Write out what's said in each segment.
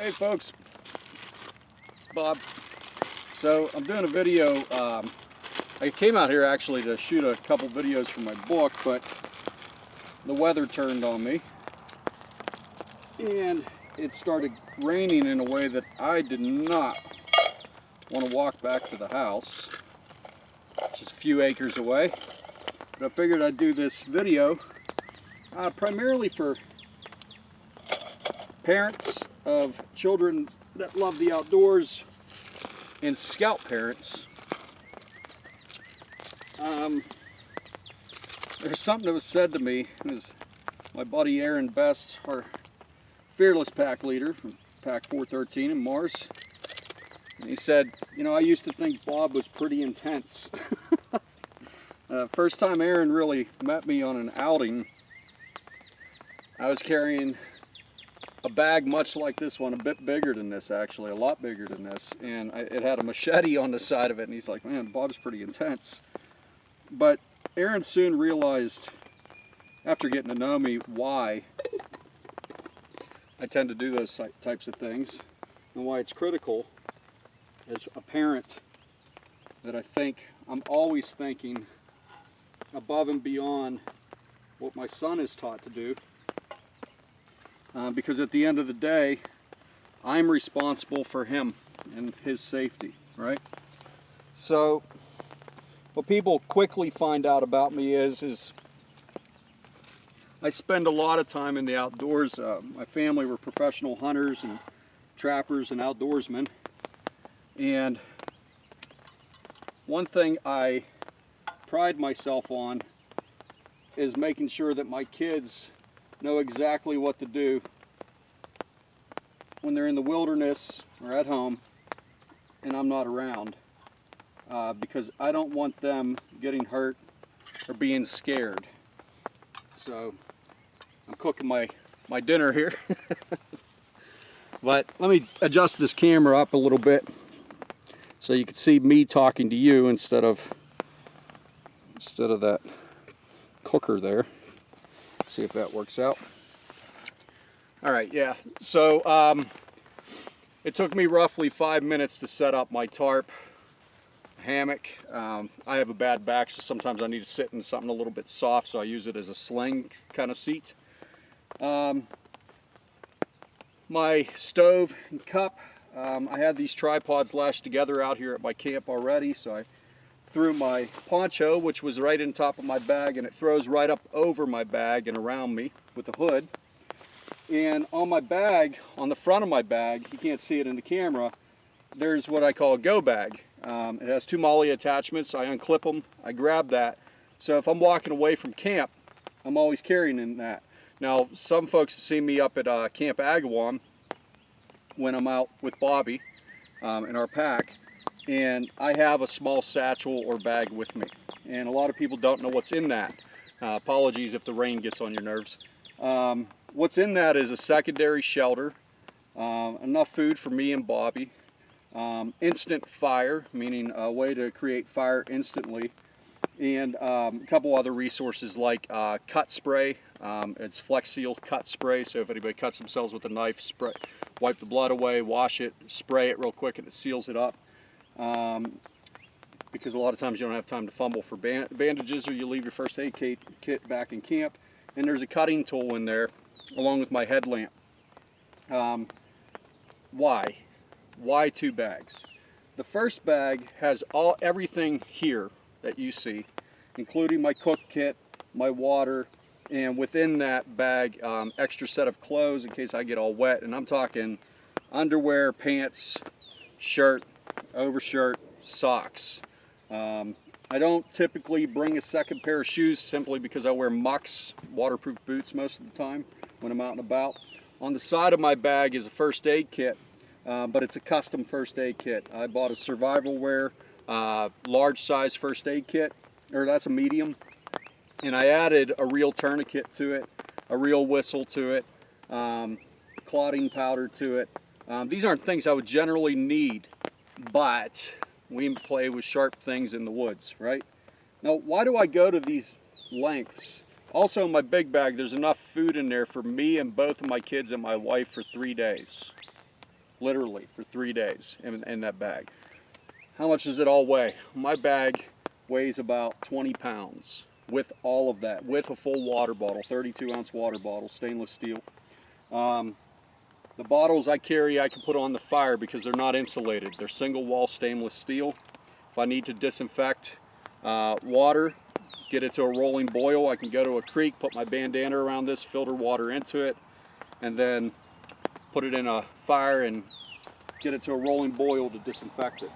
Hey folks, it's Bob. So I'm doing a video. I came out here actually to shoot a couple videos for my book, but the weather turned on me and it started raining in a way that I did not want to walk back to the house, which is a few acres away. But I figured I'd do this video primarily for parents of children that love the outdoors and scout parents. There's something that was said to me. It was my buddy Aaron Best, our fearless pack leader from Pack 413 in Mars. And he said, you know, I used to think Bob was pretty intense. First time Aaron really met me on an outing, I was carrying a bag much like this one, a bit bigger than this actually, a lot bigger than this, and it had a machete on the side of it, and he's like, man, Bob's pretty intense. But Aaron soon realized, after getting to know me, why I tend to do those types of things, and why it's critical as a parent that I think I'm always thinking above and beyond what my son is taught to do. Because at the end of the day, I'm responsible for him and his safety, right? So what people quickly find out about me is I spend a lot of time in the outdoors. My family were professional hunters and trappers and outdoorsmen. And one thing I pride myself on is making sure that my kids know exactly what to do when they're in the wilderness or at home and I'm not around, because I don't want them getting hurt or being scared. So I'm cooking my dinner here. But let me adjust this camera up a little bit so you can see me talking to you instead of that cooker there. See if that works out. All right, yeah. So it took me roughly 5 minutes to set up my tarp, hammock. I have a bad back, so sometimes I need to sit in something a little bit soft, so I use it as a sling kind of seat. My stove and cup. I had these tripods lashed together out here at my camp already, so I threw my poncho, which was right in top of my bag, and it throws right up over my bag and around me with the hood. And on my bag, on the front of my bag, you can't see it in the camera, there's what I call a go bag. It has two MOLLE attachments. I unclip them, I grab that. So if I'm walking away from camp, I'm always carrying in that. Now, some folks have seen me up at Camp Agawam when I'm out with Bobby in our pack. And I have a small satchel or bag with me. And a lot of people don't know what's in that. Apologies if the rain gets on your nerves. What's in that is a secondary shelter, enough food for me and Bobby, instant fire, meaning a way to create fire instantly, and a couple other resources like cut spray. It's Flex Seal cut spray, so if anybody cuts themselves with a knife, spray, wipe the blood away, wash it, spray it real quick, and it seals it up. Because a lot of times you don't have time to fumble for bandages, or you leave your first aid kit back in camp. And there's a cutting tool in there along with my headlamp. Why 2 bags? The first bag has everything here that you see, including my cook kit, my water, and within that bag, extra set of clothes in case I get all wet. And I'm talking underwear, pants, shirt, overshirt, socks. I don't typically bring a second pair of shoes simply because I wear mucks, waterproof boots most of the time when I'm out and about. On the side of my bag is a first aid kit, but it's a custom first aid kit. I bought a survival wear large size first aid kit, or that's a medium, and I added a real tourniquet to it, a real whistle to it, clotting powder to it. These aren't things I would generally need, but we play with sharp things in the woods, right? Now, why do I go to these lengths? Also, in my big bag, there's enough food in there for me and both of my kids and my wife for 3 days. literally, for 3 days in that bag. How much does it all weigh? My bag weighs about 20 pounds with all of that, with a full water bottle, 32-ounce water bottle, stainless steel. The bottles I carry I can put on the fire because they're not insulated. They're single wall stainless steel. If I need to disinfect water, get it to a rolling boil, I can go to a creek, put my bandana around this, filter water into it, and then put it in a fire and get it to a rolling boil to disinfect it.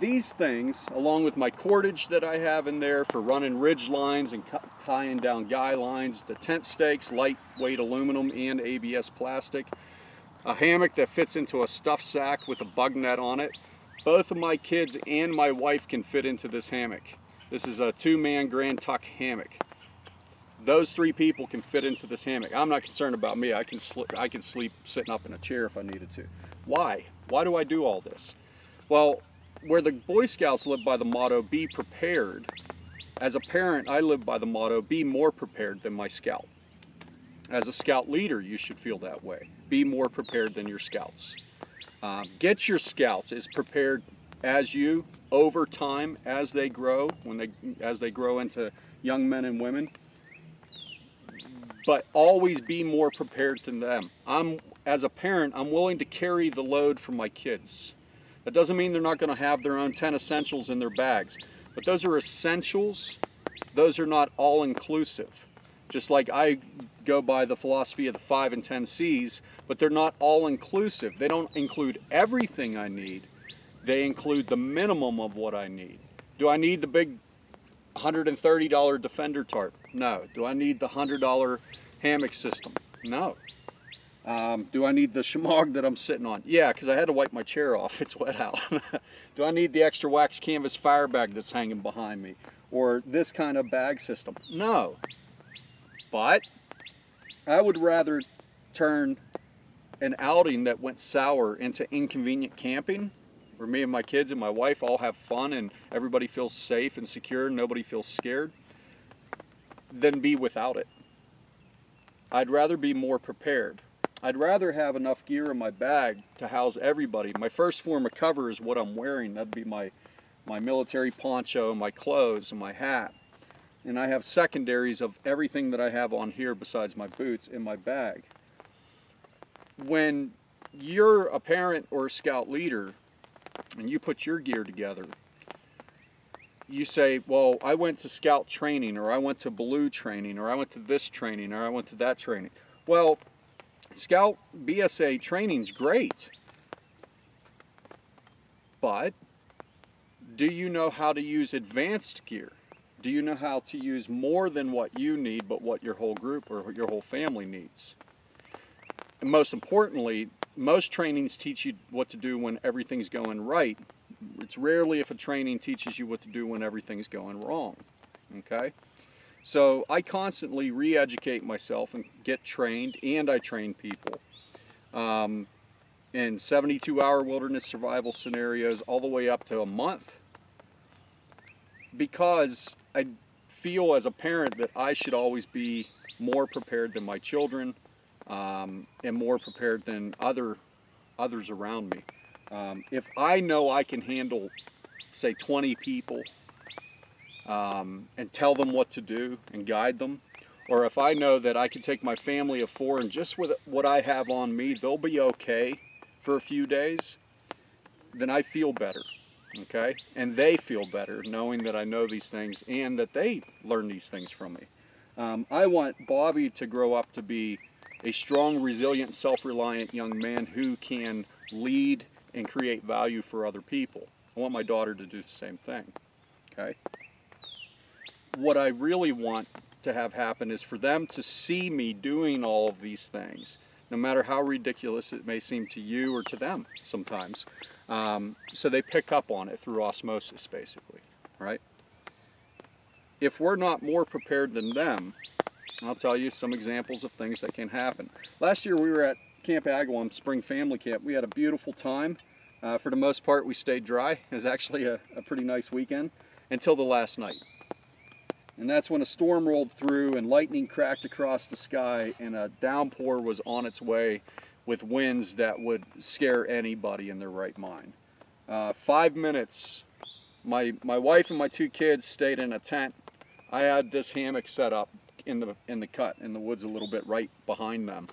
These things, along with my cordage that I have in there for running ridge lines and tying down guy lines, the tent stakes, lightweight aluminum and ABS plastic, a hammock that fits into a stuffed sack with a bug net on it. Both of my kids and my wife can fit into this hammock. This is a 2-man Grand Tuck hammock. Those 3 people can fit into this hammock. I'm not concerned about me. I can sleep sitting up in a chair if I needed to. Why? Why do I do all this? Well, where the Boy Scouts live by the motto, be prepared, as a parent, I live by the motto, be more prepared than my scout. As a scout leader, you should feel that way. Be more prepared than your scouts. Get your scouts as prepared as you over time as they grow, as they grow into young men and women. But always be more prepared than them. As a parent, I'm willing to carry the load for my kids. That doesn't mean they're not going to have their own 10 essentials in their bags, but those are essentials. Those are not all-inclusive. Just like I go by the philosophy of the 5 and 10 C's, but they're not all-inclusive. They don't include everything I need. They include the minimum of what I need. Do I need the big $130 Defender tarp? No. Do I need the $100 hammock system? No. Do I need the shemagh that I'm sitting on? Yeah, because I had to wipe my chair off. It's wet out. Do I need the extra wax canvas fire bag that's hanging behind me? Or this kind of bag system? No. But I would rather turn an outing that went sour into inconvenient camping, where me and my kids and my wife all have fun and everybody feels safe and secure and nobody feels scared, than be without it. I'd rather be more prepared. I'd rather have enough gear in my bag to house everybody. My first form of cover is what I'm wearing. That'd be my military poncho, my clothes, and my hat. And I have secondaries of everything that I have on here besides my boots in my bag. When you're a parent or a scout leader and you put your gear together, you say, well, I went to scout training, or I went to blue training, or I went to this training, or I went to that training. Well, Scout PSA training's great, but do you know how to use advanced gear? Do you know how to use more than what you need, but what your whole group or your whole family needs? And most importantly, most trainings teach you what to do when everything's going right. It's rarely if a training teaches you what to do when everything's going wrong, okay? So I constantly re-educate myself and get trained, and I train people in 72-hour wilderness survival scenarios all the way up to a month, because I feel as a parent that I should always be more prepared than my children and more prepared than others around me. If I know I can handle, say, 20 people and tell them what to do and guide them, or if I know that I can take my family of 4 and just with what I have on me, they'll be okay for a few days, then I feel better, okay? And they feel better knowing that I know these things and that they learn these things from me. I want Bobby to grow up to be a strong, resilient, self-reliant young man who can lead and create value for other people. I want my daughter to do the same thing, okay? What I really want to have happen is for them to see me doing all of these things, no matter how ridiculous it may seem to you or to them sometimes. So they pick up on it through osmosis, basically, right? If we're not more prepared than them, I'll tell you some examples of things that can happen. Last year we were at Camp Agawam Spring Family Camp. We had a beautiful time. For the most part, we stayed dry. It was actually a pretty nice weekend until the last night. And that's when a storm rolled through and lightning cracked across the sky and a downpour was on its way with winds that would scare anybody in their right mind. 5 minutes, my wife and my 2 kids stayed in a tent. I had this hammock set up in the cut in the woods a little bit right behind them.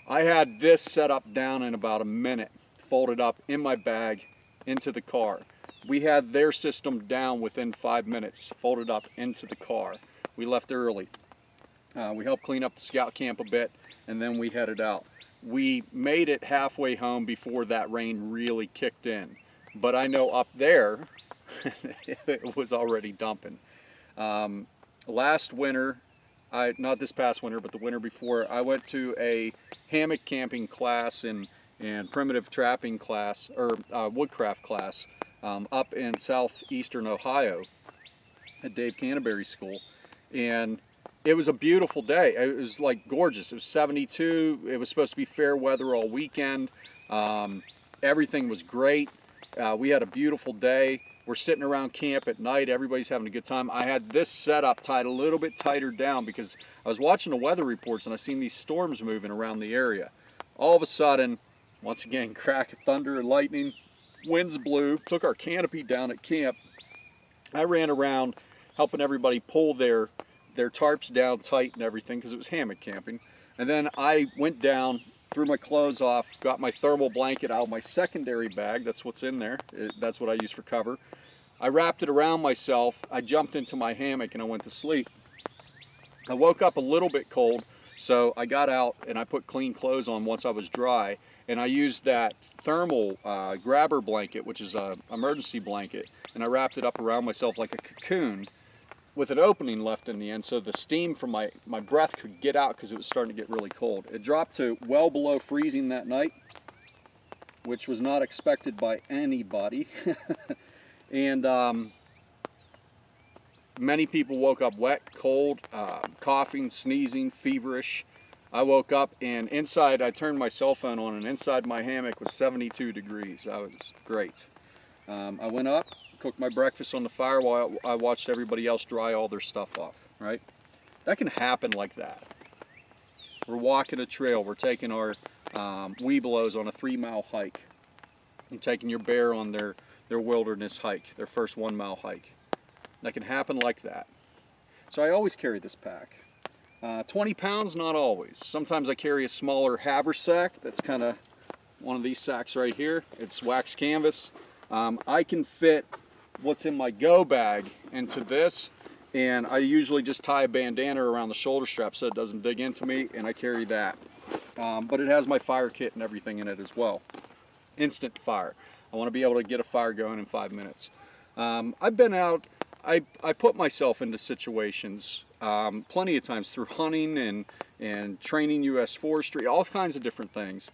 I had this set up down in about a minute, folded up in my bag into the car. We had their system down within 5 minutes, folded up into the car. We left early. We helped clean up the scout camp a bit, and then we headed out. We made it halfway home before that rain really kicked in. But I know up there, it was already dumping. Last winter, not this past winter, but the winter before, I went to a hammock camping class and primitive trapping class, or woodcraft class, up in southeastern Ohio at Dave Canterbury's school. And it was a beautiful day. It was like gorgeous. It was 72. It was supposed to be fair weather all weekend. Everything was great. We had a beautiful day. We're sitting around camp at night. Everybody's having a good time. I had this setup tied a little bit tighter down because I was watching the weather reports and I seen these storms moving around the area. All of a sudden, once again, crack of thunder and lightning, winds blew, took our canopy down at camp. I ran around helping everybody pull their tarps down tight and everything because it was hammock camping. And then I went down, threw my clothes off, got my thermal blanket out of my secondary bag. That's what's in there. That's what I use for cover. I wrapped it around myself. I jumped into my hammock and I went to sleep. I woke up a little bit cold, so I got out and I put clean clothes on once I was dry. And I used that thermal grabber blanket, which is an emergency blanket, and I wrapped it up around myself like a cocoon with an opening left in the end so the steam from my breath could get out because it was starting to get really cold. It dropped to well below freezing that night, which was not expected by anybody. And many people woke up wet, cold, coughing, sneezing, feverish. I woke up and inside, I turned my cell phone on and inside my hammock was 72 degrees. That was great. I went up, cooked my breakfast on the fire while I watched everybody else dry all their stuff off, right? That can happen like that. We're walking a trail, we're taking our Webelos on a 3-mile hike. You're taking your bear on their wilderness hike, their first 1-mile hike. That can happen like that. So I always carry this pack. 20 pounds, not always. Sometimes I carry a smaller haversack. That's kind of one of these sacks right here. It's wax canvas. I can fit what's in my go bag into this, and I usually just tie a bandana around the shoulder strap so it doesn't dig into me, and I carry that. But it has my fire kit and everything in it as well. Instant fire. I want to be able to get a fire going in 5 minutes. I've been out, I put myself into situations plenty of times through hunting and training U.S. forestry, all kinds of different things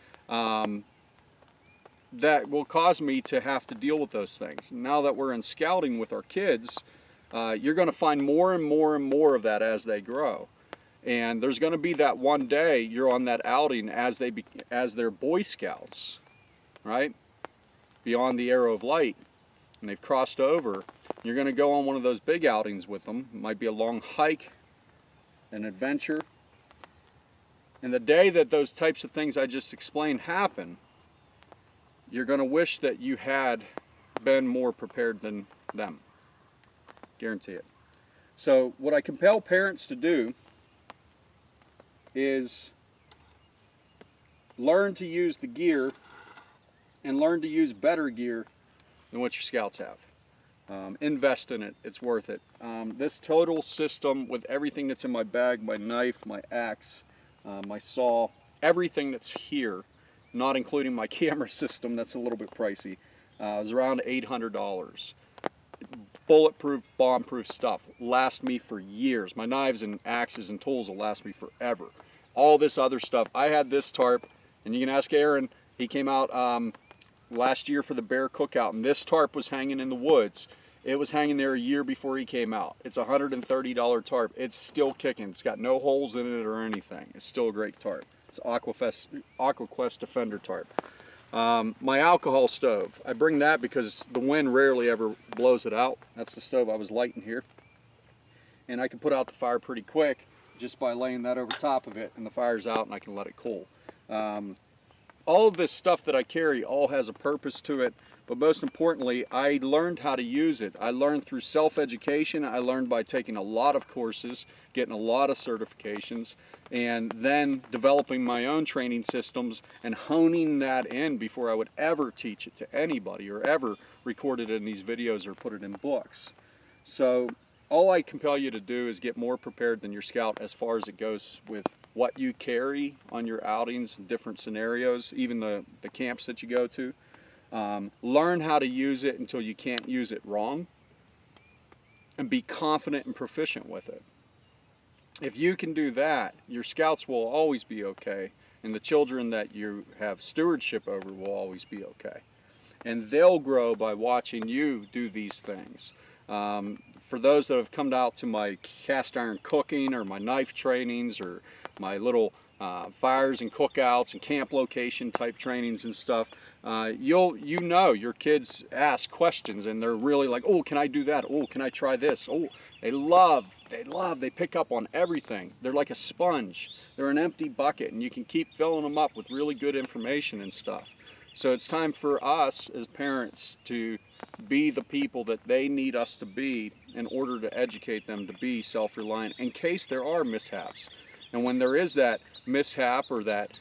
that will cause me to have to deal with those things. Now that we're in scouting with our kids, you're going to find more and more and more of that as they grow. And there's going to be that one day you're on that outing as they're Boy Scouts, right? Beyond the arrow of light, and they've crossed over. You're going to go on one of those big outings with them. It might be a long hike, an adventure. And the day that those types of things I just explained happen, you're going to wish that you had been more prepared than them. Guarantee it. So what I compel parents to do is learn to use the gear and learn to use better gear than what your scouts have. Invest in it. It's worth it. This total system with everything that's in my bag, my knife, my axe, my saw, everything that's here, not including my camera system, that's a little bit pricey, is around $800. Bulletproof, bomb-proof stuff. Last me for years. My knives and axes and tools will last me forever. All this other stuff. I had this tarp, and you can ask Aaron, he came out last year for the bear cookout, and this tarp was hanging in the woods. It was hanging there a year before he came out. It's a $130 tarp. It's still kicking. It's got no holes in it or anything. It's still a great tarp. It's AquaQuest Defender tarp. My alcohol stove. I bring that because the wind rarely ever blows it out. That's the stove I was lighting here. And I can put out the fire pretty quick just by laying that over top of it, and the fire's out and I can let it cool. all of this stuff that I carry all has a purpose to it, but most importantly, I learned how to use it. I learned through self-education. I learned by taking a lot of courses, getting a lot of certifications, and then developing my own training systems and honing that in before I would ever teach it to anybody or ever record it in these videos or put it in books. So all I compel you to do is get more prepared than your scout as far as it goes with what you carry on your outings in different scenarios, even the camps that you go to. Learn how to use it until you can't use it wrong, and be confident and proficient with it. If you can do that, your scouts will always be okay, and the children that you have stewardship over will always be okay. And they'll grow by watching you do these things. For those that have come out to my cast iron cooking or my knife trainings or my little fires and cookouts and camp location type trainings and stuff, you know your kids ask questions and they're really like, oh, can I do that? Oh, can I try this? Oh, they pick up on everything. They're like a sponge. They're an empty bucket, and you can keep filling them up with really good information and stuff. So it's time for us as parents to be the people that they need us to be in order to educate them to be self-reliant in case there are mishaps. And when there is that mishap or that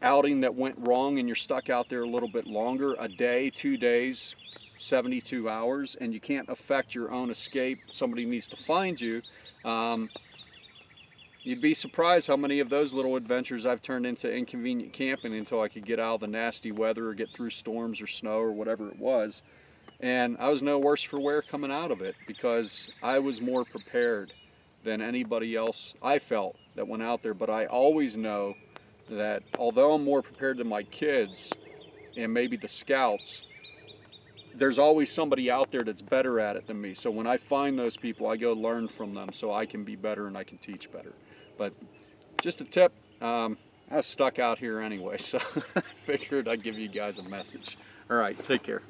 outing that went wrong and you're stuck out there a little bit longer, a day, 2 days, 72 hours, and you can't affect your own escape, somebody needs to find you, you'd be surprised how many of those little adventures I've turned into inconvenient camping until I could get out of the nasty weather or get through storms or snow or whatever it was. And I was no worse for wear coming out of it because I was more prepared than anybody else I felt that went out there. But I always know that although I'm more prepared than my kids and maybe the scouts, there's always somebody out there that's better at it than me. So when I find those people, I go learn from them so I can be better and I can teach better. But just a tip, I was stuck out here anyway, so I figured I'd give you guys a message. All right, take care.